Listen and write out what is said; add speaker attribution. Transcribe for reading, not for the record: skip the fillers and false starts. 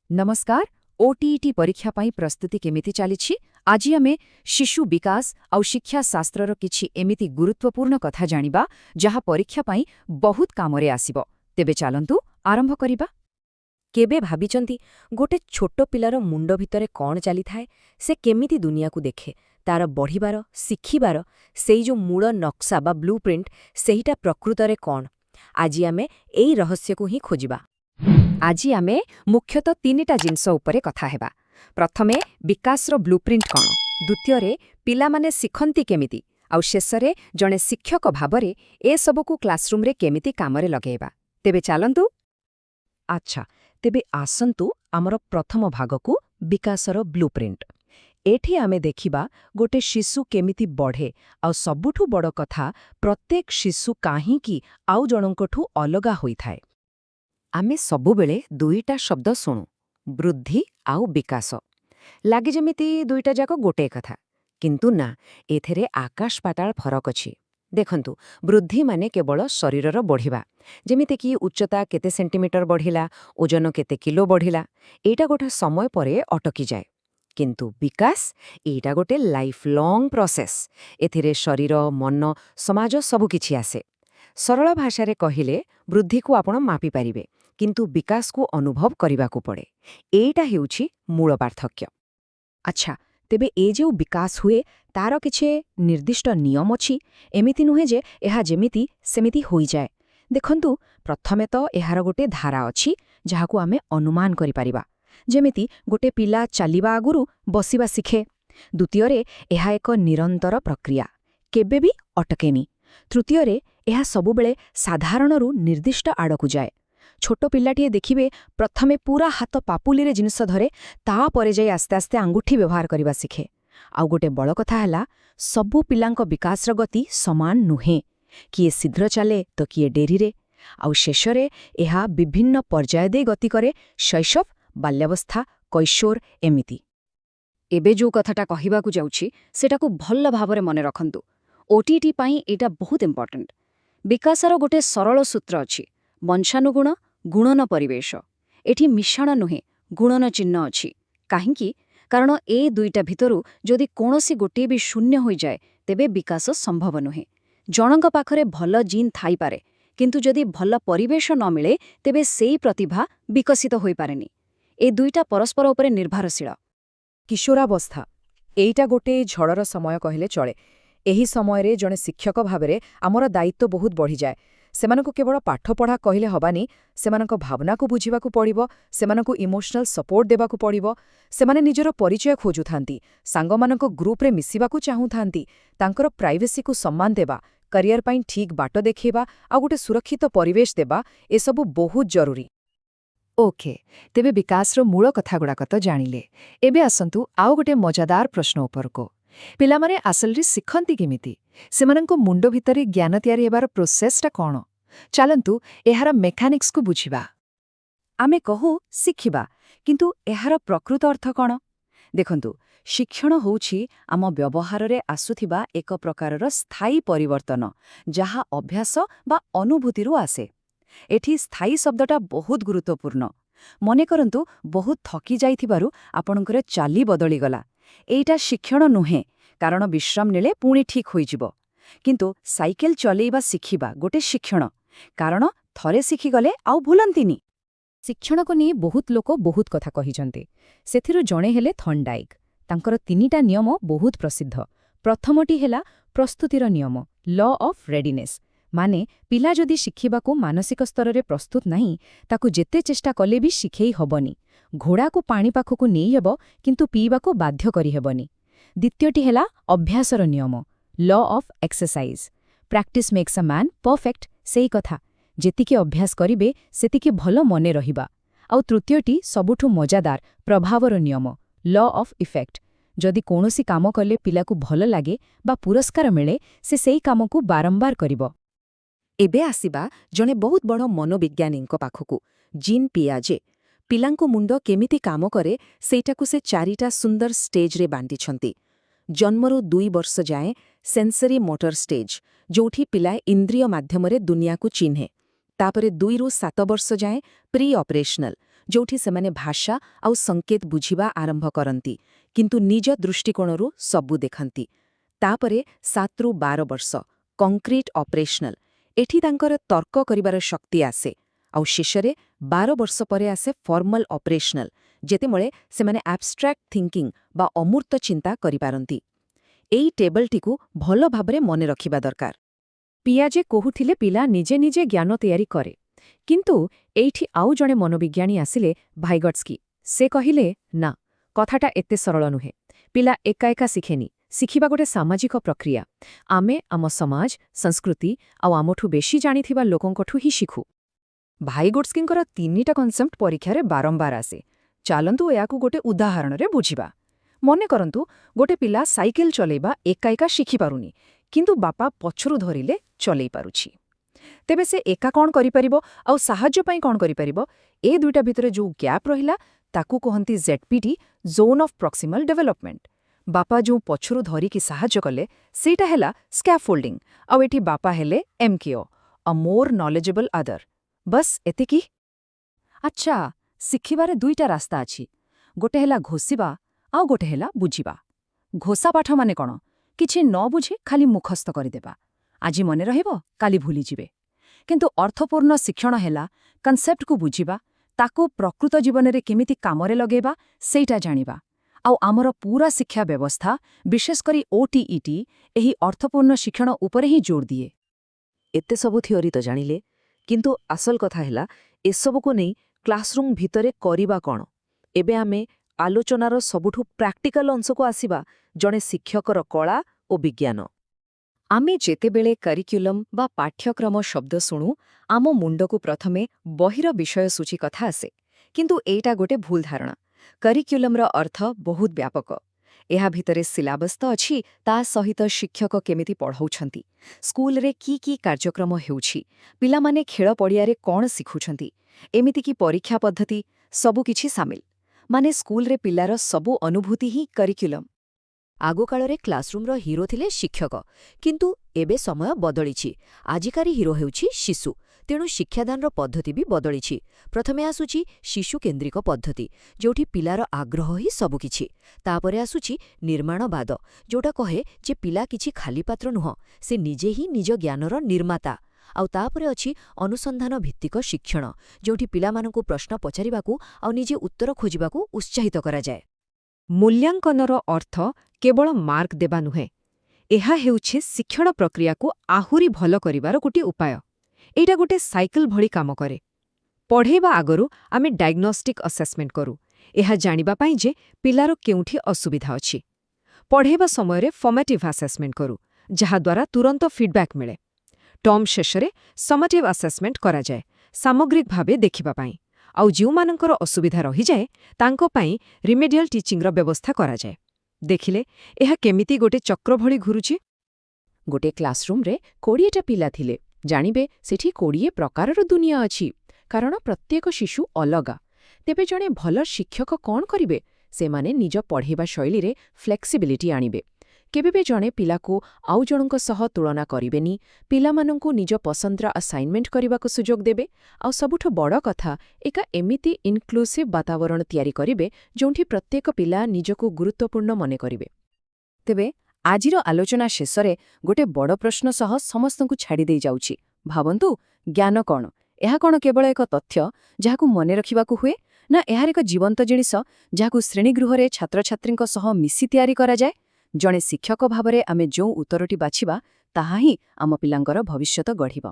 Speaker 1: नमस्कार। ओटीईटी परीक्षा पाई प्रस्तुति केमिति चालिछि। आज आमे शिशु विकास आउ शिक्षा शास्त्रर किछि एमिति गुरुत्वपूर्ण कथा जानिबा जहा परीक्षा पाई बहुत कामरे आसिबो। तेबे चालंतु आरंभ करिबा।
Speaker 2: केबे भाबिचंती गोटे छोट पिलार मुंड भितरे कौन चली थाए, से केमिति दुनिया को देखे, तार बढ़िबार शिखिबार सेई जो मूल नक्शा बा ब्लूप्रिंट सेहिटा प्रकृतरे कौन। आज आमे एई रहस्य को ही खोजिबा।
Speaker 1: आज आमे मुख्यतः तीनिटा जिनस उपरे कथा हेबा। प्रथमे विकासर ब्लूप्रिंट कौन, द्वितीय पिला माने सिखंती केमिति, आउ शेषरे जणे शिक्षक भाबरे ए सबकु क्लासरूम रे केमिति कामरे लगेबा। तेबे चालंतु।
Speaker 2: अच्छा, तेबे आसंतु आमर प्रथम भागकु विकासर ब्लूप्रिंट। एठी आमे देखिबा गोटे शिशु केमिति बढ़े, आउ सबुठु बड़ कथा प्रत्येक शिशु काहींकी आउ जणंकठु अलगा होई थाए।
Speaker 1: आमे सबुबेले दुईटा शब्द शुणु, वृद्धि आउ विकास। लागे जेमिति दुईटा जाक गोटे कथा, किंतु ना, एथेरे आकाश पाताल फरक अछि। देखंतु, वृद्धि माने केवल शरीरर बढ़िबा, जेमिति कि उच्चता केते सेंटीमीटर बढ़िला, ओजन केते किलो बढ़िला, एटा गोटे समय परे अटकी जाए। किंतु विकास एटा गोटे लाइफ लॉन्ग प्रोसेस। एथिरे शरीर, मन, समाज सबु किछि आसे। सरल भाषा कहिले वृद्धि को आपण मापी पारिबे, किंतु विकास को अनुभव करिबाकू पड़े। एटा हेउछि मूल पार्थक्य।
Speaker 2: अच्छा, तेबे ए जो विकास हुए तार किछे निर्दिष्ट नियम अछि, एमिति नुहे जे एहा जेमिति सेमिति होई जाए। देखंतु, प्रथमे तो एहार गोटे धारा अछि जहाकू आमे अनुमान करि पारिबा। जेमिति गोटे पिला चलिबा आगुरु बसिबा शिखे। द्वितीय एहा एक निरंतर प्रक्रिया, केबे भी अटकेनी। तृतीय एहा सबुबेले साधारणरू निर्दिष्ट आड़कू जाए। छोट पिलाटिए देखिबे प्रथमे पूरा हाथ पापुलीरे जिनिस धरे, ता परे जाई आस्ते आस्ते आंगुठी व्यवहार करिबा शिखे। आउ गोटे बड़ कथा हैला, सबु पिलांक विकासर गति समान नुहे। किए शीघ्र चले तो किए डेरीरे। आउ शेषरे एहा विभिन्न पर्याय दे गति करे, शैशव, बाल्यावस्था, कैशोर एमिति।
Speaker 1: एबे जो कथाटा कहिबाकू जाउछि सेटाकू भल्ल भाबरे मने रखंतु। ओटीटी पाई एटा बहुत इम्पोर्टेंट। विकासर गोटे सरल सूत्र अछि, वंशानुगुण गुणन परिवेश। एठी मिश्रण नुहे, गुणन चिन्ह अछि। काहिंकी? कारण ए दुईटा भितरु जदि कोनोसी गोटे भी शून्य होई जाए, तेबे विकास संभव नुहे। जनक पाखरे भल जीन थाई पारे, किंतु जदि भल परिवेश न मिले, तेबे सेई प्रतिभा विकसित होई पारेनी। ए दुईटा परस्पर उपरे निर्भरशील।
Speaker 2: किशोरावस्था एइटा गोटे झड़र समय कहिले चले। एही समयरे जणे शिक्षक भाबरे आमर दायित्व बहुत बढ़ी जाए। सेमानकु केवल पाठ पढ़ा कहिले हबानी, सेमानक भावना को बुझिबाकू पड़िबो, सेमानकु इमोशनल सपोर्ट देबाकू पड़िबो। सेमाने निजर परिचय खोजुथांती, सांगमानक ग्रुपरे मिसिबाकू चाहुथांती, तांकर प्राइवेसी को सम्मान देबा, करियर पाई ठीक बाट देखिबा, आ गोटे सुरक्षित परिवेश देबा, एसबु बहुत जरूरी।
Speaker 1: ओके, तेबे विकासर मूल कथागुड़ाक तो जानिले। एबे आसंतु आउ गोटे मजादार प्रश्न उपरको। पिलामाने आसलरे शिखंती केमिति? सेमानंको मुंडो भितरे ज्ञान तयारी हेबार प्रोसेसटा कौन? चालंतु एहार मेकानिक्स को बुझिबा। आमे कहू शिखिबा, किंतु एहार प्रकृत अर्थ कौन? देखंतु, शिक्षण होउछि आम व्यवहाररे आसुथिबा एक प्रकारर स्थायी परिवर्तन, जहा अभ्यास बा अनुभूतिरु आसे। एठी स्थायी शब्दटा बहुत गुरुत्वपूर्ण। मने करंतु बहुत थकी जाइथिबारु आपणकर चाली बदली गला। एइटा शिक्षण नुहे, कारण विश्राम नेले पुणी ठीक होइजिबो। किंतु साइकेल चलेइबा शिखिबा गोटे शिक्षण, कारण थरे शिखी गले आउ भूलंतिनी।
Speaker 2: शिक्षण को नहीं बहुत लोक बहुत कथा कहिजंते। सेथिरु जणे हेले थर्नडाइक। तांकर तीनिटा नियम बहुत प्रसिद्ध। प्रथमटी हेला प्रस्तुतिर नियम, लॉ ऑफ रेडीनेस। माने पिला जदि शिखिबाकू मानसिक स्तररे प्रस्तुत नहीं, ताकू जेते चेष्टा कले भी शिखेई हबनी। घोड़ा को पानी पाखकू नहीं हेबो, किंतु पीबाकू बाध्य करी हेबनी। द्वितीयटी हेला अभ्यासर नियम, law of exercise. Practice makes a man perfect, सेई कथा। जेतिके अभ्यास करिबे सेतिके भल मने रहिबा। आउ तृतीयटी सबुठु मजादार, प्रभावर नियम, लॉ ऑफ इफेक्ट। जदि कोनोसी काम कले पिलाकू भल लागे बा पुरस्कार मिले, से सेई कामकू बारंबार करिबो।
Speaker 1: एबे आसिबा जणे बहुत बड़ मनोविज्ञानींको पाखकू, जीन पियाजे। पिलांको मुंड केमिति काम करे सेइटाकू से चारिटा सुंदर स्टेजरे बांटिछंती। जन्मरू 2 वर्ष जाए सेंसरी मोटर स्टेज, जोठी पिलाए इंद्रिय माध्यमरे दुनिया को चिन्हे। तापरे 2 ରୁ 7 वर्ष जाए प्री ऑपरेशनल,
Speaker 2: ଯୋଉଠି ସେମାନେ ଭାଷା ଆଉ ସଂକେତ ବୁଝିବା ଆରମ୍ଭ କରନ୍ତି କିନ୍ତୁ ନିଜ ଦୃଷ୍ଟିକୋଣରୁ ସବୁ ଦେଖନ୍ତି। ତାପରେ 7ରୁ 12 ବର୍ଷ କଂକ୍ରିଟ୍ ଅପରେସନାଲ। ଏଠି ତାଙ୍କର ତର୍କ କରିବାର ଶକ୍ତି ଆସେ। ଆଉ ଶେଷରେ 12 ବର୍ଷ ପରେ ଆସେ ଫର୍ମାଲ ଅପରେସନାଲ, ଯେତେବେଳେ ସେମାନେ ଆବଷ୍ଟ୍ରାକ୍ଟ ଥିଙ୍କିଂ ବା ଅମୂର୍ତ୍ତ ଚିନ୍ତା କରିପାରନ୍ତି। ଏଇ ଟେବଲଟିକୁ ଭଲ ଭାବରେ ମନେ ରଖିବା ଦରକାର।
Speaker 1: ପିଆଜେ କହୁଥିଲେ ପିଲା ନିଜେ ନିଜେ ଜ୍ଞାନ ତିଆରି କରେ। କିନ୍ତୁ ଏଇଠି ଆଉ ଜଣେ ମନୋବିଜ୍ଞାନୀ ଆସିଲେ, ଭାଇଗଟ୍ସ୍କି। ସେ କହିଲେ, ନା, କଥାଟା ଏତେ ସରଳ ନୁହେଁ। ପିଲା ଏକା ଏକା ଶିଖେନି, ଶିଖିବା ଗୋଟେ ସାମାଜିକ ପ୍ରକ୍ରିୟା। ଆମେ ଆମ ସମାଜ, ସଂସ୍କୃତି ଆଉ ଆମଠୁ ବେଶୀ ଜାଣିଥିବା ଲୋକଙ୍କଠୁ ହିଁ ଶିଖୁ। ଭାଇଗୋଟ୍ସ୍କିଙ୍କର 3ଟା କନସେପ୍ଟ ପରୀକ୍ଷାରେ ବାରମ୍ବାର ଆସେ। ଚାଲନ୍ତୁ ଏହାକୁ ଗୋଟେ ଉଦାହରଣରେ ବୁଝିବା। ମନେ କରନ୍ତୁ, ଗୋଟେ ପିଲା ସାଇକେଲ ଚଲେଇବା ଏକା ଏକା ଶିଖିପାରୁନି, କିନ୍ତୁ ବାପା ପଛରୁ ଧରିଲେ ଚଲେଇ ପାରୁଛି। ତେବେ ସେ ଏକା କ'ଣ କରିପାରିବ ଆଉ ସାହାଯ୍ୟ ପାଇଁ କ'ଣ କରିପାରିବ? ଏ ଦୁଇଟା ଭିତରେ ଯୋଉ ଗ୍ୟାପ୍ ରହିଲା, ତାକୁ କହନ୍ତି ZPT, ଜୋନ୍ ଅଫ୍ ପ୍ରକ୍ସିମାଲ ଡେଭଲପମେଣ୍ଟ। ବାପା ଯୋଉ ପଛରୁ ଧରିକି ସାହାଯ୍ୟ କଲେ, ସେଇଟା ହେଲା ସ୍କାଫୋଲ୍ଡିଂ, ଆଉ ଏଠି ବାପା ହେଲେ MKO, ଅ ମୋର୍ ନଲେଜେବଲ୍ ଅଦର। ବସ୍ ଏତିକି। ଆଚ୍ଛା, ଶିଖିବାରେ 2ଟା ରାସ୍ତା ଅଛି। ଗୋଟେ ହେଲା ଘୋଷିବା, ଆଉ ଗୋଟେ ହେଲା ବୁଝିବା। ଘୋଷା ପାଠ ମାନେ କ'ଣ? କିଛି ନ ବୁଝି ଖାଲି ମୁଖସ୍ଥ କରିଦେବା। ଆଜି ମନେ ରହିବ, କାଲି ଭୁଲିଯିବେ। କିନ୍ତୁ ଅର୍ଥପୂର୍ଣ୍ଣ ଶିକ୍ଷଣ ହେଲା କନସେପ୍ଟକୁ ବୁଝିବା, ତାକୁ ପ୍ରକୃତ ଜୀବନରେ କେମିତି କାମରେ ଲଗେଇବା, ସେଇଟା ଜାଣିବା। ଆଉ ଆମର ପୂରା ଶିକ୍ଷା ବ୍ୟବସ୍ଥା, ବିଶେଷ କରି OTET, ଏହି ଅର୍ଥପୂର୍ଣ୍ଣ ଶିକ୍ଷଣ ଉପରେ ହିଁ ଜୋର ଦିଏ।
Speaker 3: ଏତେ ସବୁ ଥିଓରି ତ ଜାଣିଲେ, କିନ୍ତୁ ଆସଲ କଥା ହେଲା ଏସବୁକୁ ନେଇ କ୍ଲାସରୁମ୍ ଭିତରେ କରିବା କ'ଣ? ଏବେ ଆମେ ଆଲୋଚନାର ସବୁଠୁ ପ୍ରାକ୍ଟିକାଲ ଅଂଶକୁ ଆସିବା, ଜଣେ ଶିକ୍ଷକର କଳା ଓ ବିଜ୍ଞାନ।
Speaker 1: ଆମେ ଯେତେବେଳେ କରିକ୍ୟୁଲମ୍ ବା ପାଠ୍ୟକ୍ରମ ଶବ୍ଦ ଶୁଣୁ, ଆମ ମୁଣ୍ଡକୁ ପ୍ରଥମେ ବହିର ବିଷୟସୂଚୀ କଥା ଆସେ। କିନ୍ତୁ ଏଇଟା ଗୋଟେ ଭୁଲ ଧାରଣା। କରିକ୍ୟୁଲମ୍ର ଅର୍ଥ ବହୁତ ବ୍ୟାପକ। ଏହା ଭିତରେ ସିଲାବସ୍ ତ ଅଛି, ତା ସହିତ ଶିକ୍ଷକ କେମିତି ପଢ଼ାଉଛନ୍ତି, ସ୍କୁଲରେ କି କାର୍ଯ୍ୟକ୍ରମ ହେଉଛି, ପିଲାମାନେ ଖେଳ ପଡ଼ିଆରେ କ'ଣ ଶିଖୁଛନ୍ତି, ଏମିତିକି ପରୀକ୍ଷା ପଦ୍ଧତି, ସବୁକିଛି ସାମିଲ। ମାନେ ସ୍କୁଲରେ ପିଲାର ସବୁ ଅନୁଭୂତି ହିଁ କରିକ୍ୟୁଲମ୍।
Speaker 3: ଆଗକାଳରେ କ୍ଲାସରୁମ୍ର ହିରୋ ଥିଲେ ଶିକ୍ଷକ, କିନ୍ତୁ ଏବେ ସମୟ ବଦଳିଛି। ଆଜିକାର ହିରୋ ହେଉଛି ଶିଶୁ। ତେଣୁ ଶିକ୍ଷାଦାନର ପଦ୍ଧତି ବି ବଦଳିଛି। ପ୍ରଥମେ ଆସୁଛି ଶିଶୁକେନ୍ଦ୍ରିକ ପଦ୍ଧତି, ଯୋଉଠି ପିଲାର ଆଗ୍ରହ ହିଁ ସବୁକିଛି। ତାପରେ ଆସୁଛି ନିର୍ମାଣବାଦ, ଯୋଉଟା କହେ ଯେ ପିଲା କିଛି ଖାଲି ପାତ୍ର ନୁହଁ, ସେ ନିଜେ ହିଁ ନିଜ ଜ୍ଞାନର ନିର୍ମାତା। ଆଉ ତାପରେ ଅଛି ଅନୁସନ୍ଧାନ ଭିତ୍ତିକ ଶିକ୍ଷଣ, ଯୋଉଠି ପିଲାମାନଙ୍କୁ ପ୍ରଶ୍ନ ପଚାରିବାକୁ ଆଉ ନିଜେ ଉତ୍ତର ଖୋଜିବାକୁ ଉତ୍ସାହିତ କରାଯାଏ।
Speaker 1: ମୂଲ୍ୟାଙ୍କନର ଅର୍ଥ କେବଳ ମାର୍କ ଦେବା ନୁହେଁ। ଏହା ହେଉଛି ଶିକ୍ଷଣ ପ୍ରକ୍ରିୟାକୁ ଆହୁରି ଭଲ କରିବାର ଗୋଟିଏ ଉପାୟ। ଏଇଟା ଗୋଟେ ସାଇକେଲ ଭଳି କାମ କରେ। ପଢ଼େଇବା ଆଗରୁ ଆମେ ଡାଇଗ୍ନୋଷ୍ଟିକ୍ ଆସେସମେଣ୍ଟ କରୁ, ଏହା ଜାଣିବା ପାଇଁ ଯେ ପିଲାର କେଉଁଠି ଅସୁବିଧା ଅଛି। ପଢ଼େଇବା ସମୟରେ ଫର୍ମେଟିଭ୍ ଆସେସମେଣ୍ଟ କରୁ, ଯାହାଦ୍ୱାରା ତୁରନ୍ତ ଫିଡବ୍ୟାକ୍ ମିଳେ। ଟର୍ମ ଶେଷରେ ସମେଟିଭ୍ ଆସେସମେଣ୍ଟ କରାଯାଏ, ସାମଗ୍ରିକ ଭାବେ ଦେଖିବା ପାଇଁ। ଆଉ ଯେଉଁମାନଙ୍କର ଅସୁବିଧା ରହିଯାଏ, ତାଙ୍କ ପାଇଁ ରିମେଡିଆଲ ଟିଚିଂର ବ୍ୟବସ୍ଥା କରାଯାଏ। ଦେଖିଲେ, ଏହା କେମିତି ଗୋଟେ ଚକ୍ର ଭଳି ଘୁରୁଛି।
Speaker 2: ଗୋଟେ କ୍ଲାସରୁମ୍ରେ 20ଟା ପିଲା ଥିଲେ। ଜାଣିବେ, ସେଠି 20 ପ୍ରକାରର ଦୁନିଆ ଅଛି, କାରଣ ପ୍ରତ୍ୟେକ ଶିଶୁ ଅଲଗା। ତେବେ ଜଣେ ଭଲ ଶିକ୍ଷକ କ'ଣ କରିବେ? ସେମାନେ ନିଜ ପଢ଼େଇବା ଶୈଳୀରେ ଫ୍ଲେକ୍ସିବିଲିଟି ଆଣିବେ। କେବେ ବି ଜଣେ ପିଲାକୁ ଆଉ ଜଣଙ୍କ ସହ ତୁଳନା କରିବେନି, ପିଲାମାନଙ୍କୁ ନିଜ ପସନ୍ଦର ଆସାଇନମେଣ୍ଟ କରିବାକୁ ସୁଯୋଗ ଦେବେ। ଆଉ ସବୁଠୁ ବଡ଼ କଥା, ଏକ ଏମିତି ଇନକ୍ଲୁସିଭ୍ ବାତାବରଣ ତିଆରି କରିବେ ଯେଉଁଠି ପ୍ରତ୍ୟେକ ପିଲା ନିଜକୁ ଗୁରୁତ୍ୱପୂର୍ଣ୍ଣ ମନେ କରିବେ। ତେବେ ଆଜିର ଆଲୋଚନା ଶେଷରେ ଗୋଟେ ବଡ଼ ପ୍ରଶ୍ନ ସହ ସମସ୍ତଙ୍କୁ ଛାଡ଼ିଦେଇ ଯାଉଛି। ଭାବନ୍ତୁ, ଜ୍ଞାନ କ'ଣ? ଏହା କ'ଣ କେବଳ ଏକ ତଥ୍ୟ ଯାହାକୁ ମନେ ରଖିବାକୁ ହୁଏ, ନା ଏହାର ଏକ ଜୀବନ୍ତ ଜିନିଷ ଯାହାକୁ ଶ୍ରେଣୀଗୃହରେ ଛାତ୍ରଛାତ୍ରୀଙ୍କ ସହ ମିଶି ତିଆରି କରାଯାଏ? ଜଣେ ଶିକ୍ଷକ ଭାବରେ ଆମେ ଯେଉଁ ଉତ୍ତରଟି ବାଛିବା, ତାହା ହିଁ ଆମ ପିଲାଙ୍କର ଭବିଷ୍ୟତ ଗଢ଼ିବ।